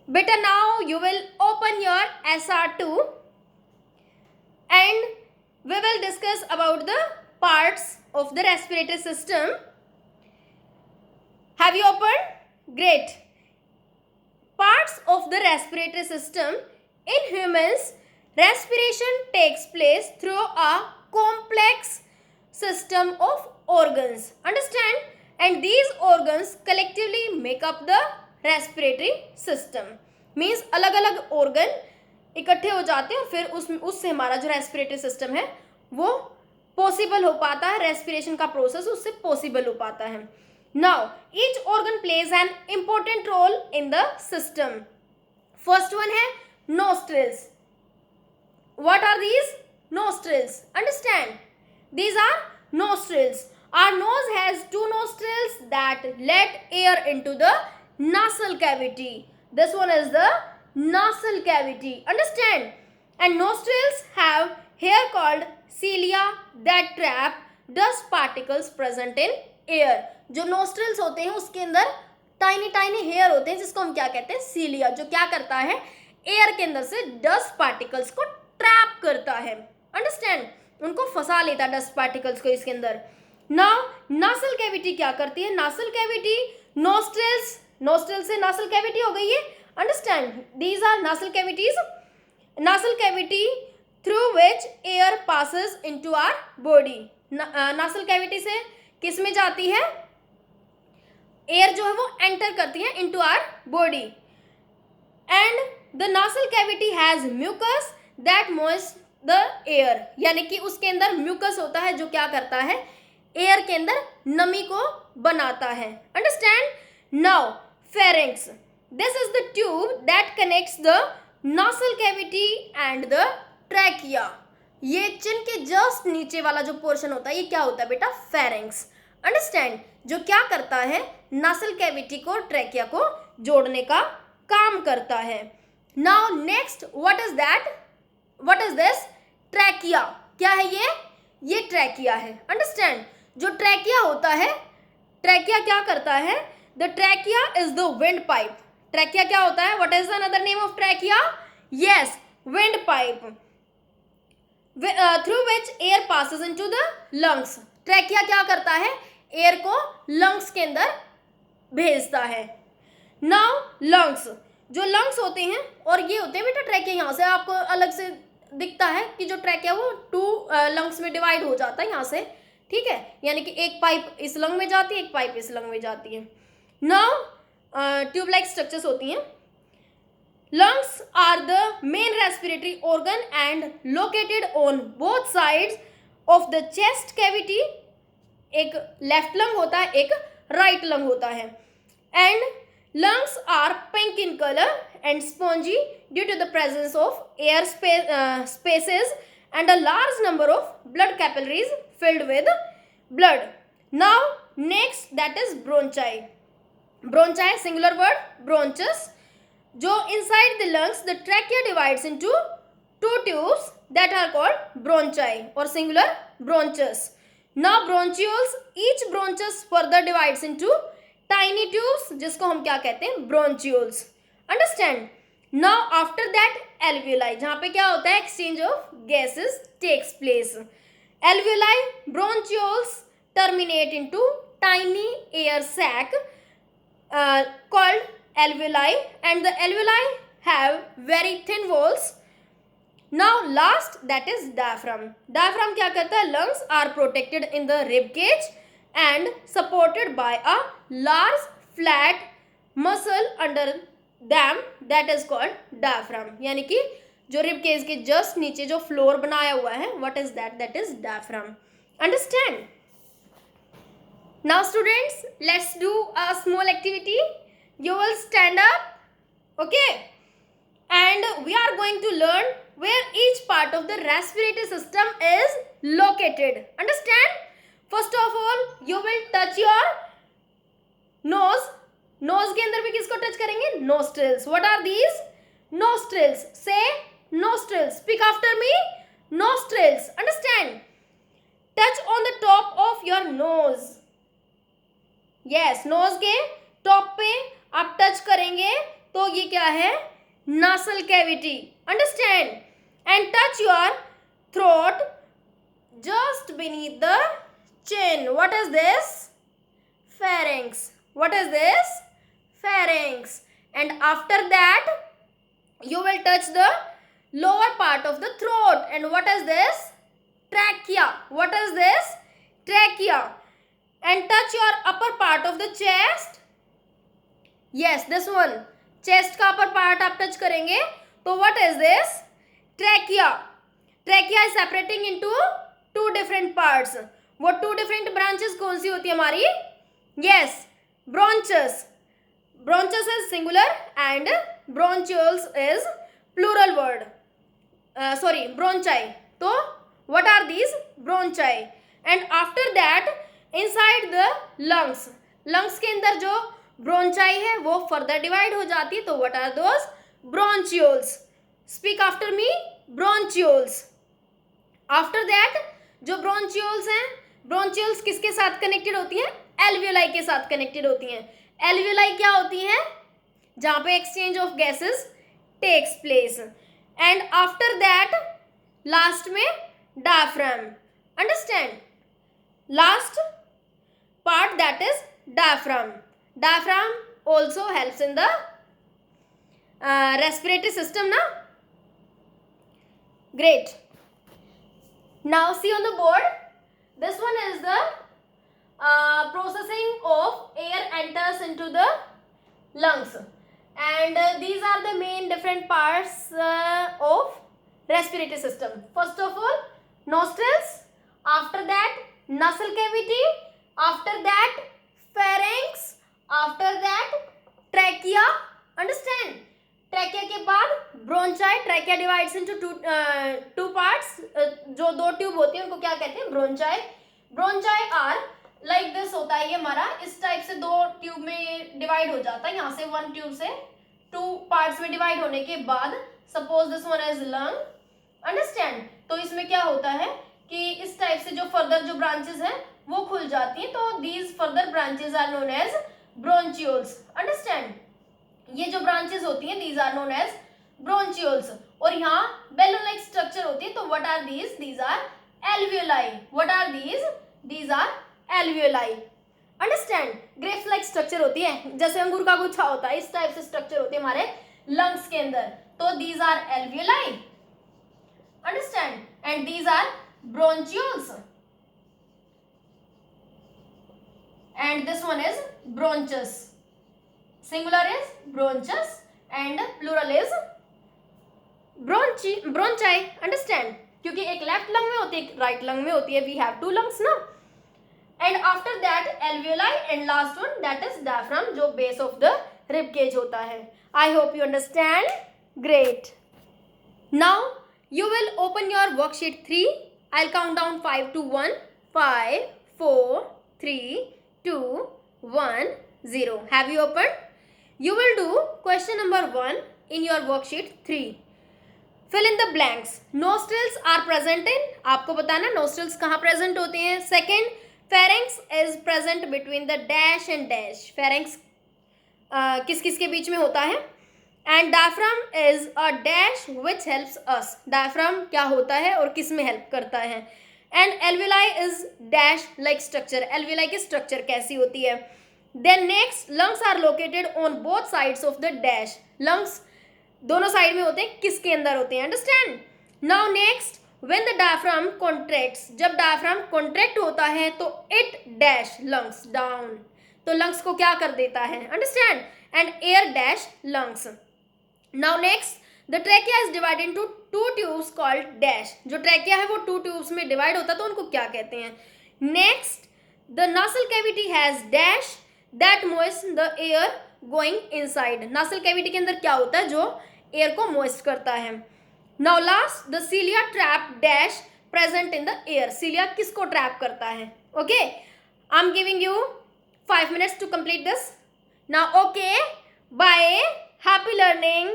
Beta, now you will open your SR2 and we will discuss about the parts of the respiratory system. Have you opened? Great. Parts of the respiratory system. In humans, respiration takes place through a complex system of organs. Understand? And these organs collectively make up the respiratory system. Means अलग अलग organ इकट्ठे हो जाते हैं और फिर उससे हमारा जो रेस्पिरेटरी सिस्टम है वो पॉसिबल हो पाता है. रेस्पिरेशन का प्रोसेस उससे पॉसिबल हो पाता है. Now each organ plays an important role in the system. First one है nostrils. What are these? Nostrils. Understand? These are nostrils. Our nose has two nostrils that let air into the nasal cavity. This one is the nasal cavity. Understand? And nostrils have hair called cilia that trap dust particles present in air. जो nostrils होते हैं उसके अंदर tiny tiny hair होते हैं जिसको हम क्या कहते हैं? सीलिया. जो क्या करता है? एयर के अंदर से डस्ट पार्टिकल्स को ट्रैप करता है. अंडरस्टैंड? उनको फंसा लेता है डस्ट पार्टिकल्स को इसके अंदर. नाउ नासल कैविटी क्या करती है? Nasal cavity nostrils. नोस्ट्रिल से नासल कैविटी हो गई है. Understand? These are nasal cavities. Nasal cavity through which air passes into our body. Nasal cavity से किस में जाती है? एयर जो है वो एंटर करती है into our body. And the nasal cavity has mucus that moist the air. यानी कि उसके अंदर म्यूकस होता है जो क्या करता है? एयर के अंदर नमी को बनाता है. Understand? Now pharynx. This is the tube that connects the nasal cavity and the trachea. ये चिन के जस्ट नीचे वाला जो पोर्शन होता है ये क्या होता है बेटा? फेरिंक्स. अंडरस्टैंड? जो क्या करता है? नासल कैविटी को ट्रैकिया को जोड़ने का काम करता है. Now next what is that? What is this? Trachea. क्या है ये? ये ट्रैकिया है. अंडरस्टैंड? जो ट्रैकिया होता है, ट्रैकिया क्या करता है? The trachea is the wind pipe. Trachea क्या होता है? What is another name of trachea? Yes, wind pipe. Through which air passes into the lungs. Trachea क्या करता है? एयर को लंग्स के अंदर भेजता है. Now lungs. जो लंग्स होते हैं और ये होते हैं बेटा ट्रैकिया. यहाँ से आपको अलग से दिखता है कि जो ट्रैकिया वो टू लंग्स में डिवाइड हो जाता है यहाँ से. ठीक है? यानी कि एक पाइप इस लंग में जाती है, एक पाइप इस लंग में जाती है. नाउ ट्यूब लाइक स्ट्रक्चर्स होती हैं. Lungs are the main respiratory organ and located on both sides of the chest cavity. एक लेफ्ट लंग होता है, एक राइट लंग होता है. And lungs are pink in color and spongy due to the presence of air spaces and a large number of blood capillaries filled with blood. Now next that is bronchi. Bronchi singular word, bronchus. जो inside the lungs the trachea divides into two tubes that are called bronchi or singular bronchus. Now bronchioles, each bronchus further divides into tiny tubes जिसको हम क्या कहते हैं? Bronchioles. Understand? Now after that alveoli, जहां पे क्या होता है? Exchange of gases takes place. Alveoli, bronchioles terminate into tiny air sac called alveoli and the alveoli have very thin walls. Now last that is diaphragm. Diaphragm क्या करता है? Lungs are protected in the rib cage and supported by a large flat muscle under them that is called diaphragm. यानी कि जो rib cage के just नीचे जो floor बनाया हुआ है, what is that? That is diaphragm. Understand? Now students, let's do a small activity. You will stand up, okay? And we are going to learn where each part of the respiratory system is located. Understand? First of all you will touch your nose. Nose के अंदर भी किसको touch करेंगे? Nostrils. What are these? Nostrils. Say nostrils. Speak after me. Nostrils. Understand? Touch on the top of your nose. Yes, nose के top पे आप touch करेंगे तो ये क्या है, nasal cavity. Understand? And touch your throat just beneath the chin. What is this? Pharynx. What is this? Pharynx. And after that you will touch the lower part of the throat. And what is this? Trachea. What is this? Trachea. And touch your upper part of the chest. Yes, this one. Chest का upper part आप touch करेंगे तो what is this? Trachea. Trachea is separating into two different parts. वो two different branches कौन सी होती है हमारी? Yes, bronchus. Bronchus is singular and bronchioles is plural word. Bronchi. So what are these? Bronchi. And after that inside the lungs. Lungs के अंदर जो bronchi है वो further divide हो जाती है. तो what are those? Bronchioles. Speak after me. Bronchioles. After that जो bronchioles हैं, bronchioles किसके साथ connected होती हैं? Alveoli के साथ connected होती हैं. Alveoli क्या होती हैं? जहाँ पे exchange of gases takes place. And after that last में diaphragm. Understand? Last part that is diaphragm. Diaphragm also helps in the respiratory system, na? Great. Now see on the board. This one is the processing of air enters into the lungs. And these are the main different parts of respiratory system. First of all, nostrils. After that, nasal cavity. After that, pharynx. After that, trachea. Understand? Trachea के बाद bronchi. Trachea divides into two parts. जो दो tube होती हैं उनको क्या कहते हैं? Bronchi. Bronchi are like this होता है ये हमारा. इस टाइप से दो ट्यूब में डिवाइड हो जाता है. यहाँ से वन ट्यूब से टू पार्ट्स में डिवाइड होने के बाद suppose this one is lung. Understand? तो इसमें क्या होता है कि इस टाइप से जो फर्दर जो ब्रांचेस हैं वो खुल जाती हैं. तो these further branches are known as bronchioles. Understand? ये जो ब्रांचेस होती हैं these are known as bronchioles. और यहाँ बैलून लाइक स्ट्रक्चर होती है. तो what are these? These are alveoli. What are these? These are alveoli. Understand? Grapes like structure होती है, जैसे अंगूर का गुच्छा होता है, इस टाइप से स्ट्रक्चर होती है हमारे लंग्स के अंदर. तो these are alveoli. Understand? And these are bronchioles. And this one is bronchus. Singular is bronchus and plural is bronchi. Understand? क्योंकि एक लेफ्ट लंग में होती है, एक राइट लंग में होती है. We have two lungs ना. And after that alveoli and last one that is diaphragm जो base of the rib cage होता है. I hope you understand. Great. Now you will open your worksheet 3. I'll count down 5 to 1. 5, 4, 3, 2, 1, 0. Have you opened? You will do question number 1 in your worksheet 3. Fill in the blanks. Nostrils are present in. आपको बताना nostrils कहाँ present होते हैं. Second, pharynx is present between the dash and dash. Pharynx किस किस के बीच में होता है. And diaphragm is a dash which helps us. Diaphragm क्या होता है और किस में help करता है. And alveoli is dash like structure. Alveoli की structure कैसी होती है. Then next, lungs are located on both sides of the dash. Lungs दोनों साइड में होते हैं, किसके अंदर होते हैं. Understand? Now next, when the diaphragm contracts, जब diaphragm contract होता है तो it dash lungs down. तो lungs को क्या कर देता है. Understand? And air dash lungs. Now next, the trachea is divided into two tubes called dash. जो trachea है वो two tubes में divide होता है तो उनको क्या कहते हैं. Next, the nasal cavity has dash that moisten the air going inside. nasal cavity के अंदर क्या होता है जो air को moist करता है. Now last, the cilia trap dash present in the air. cilia किसको trap करता है. Okay, I'm giving you 5 minutes to complete this. Now okay, bye, happy learning.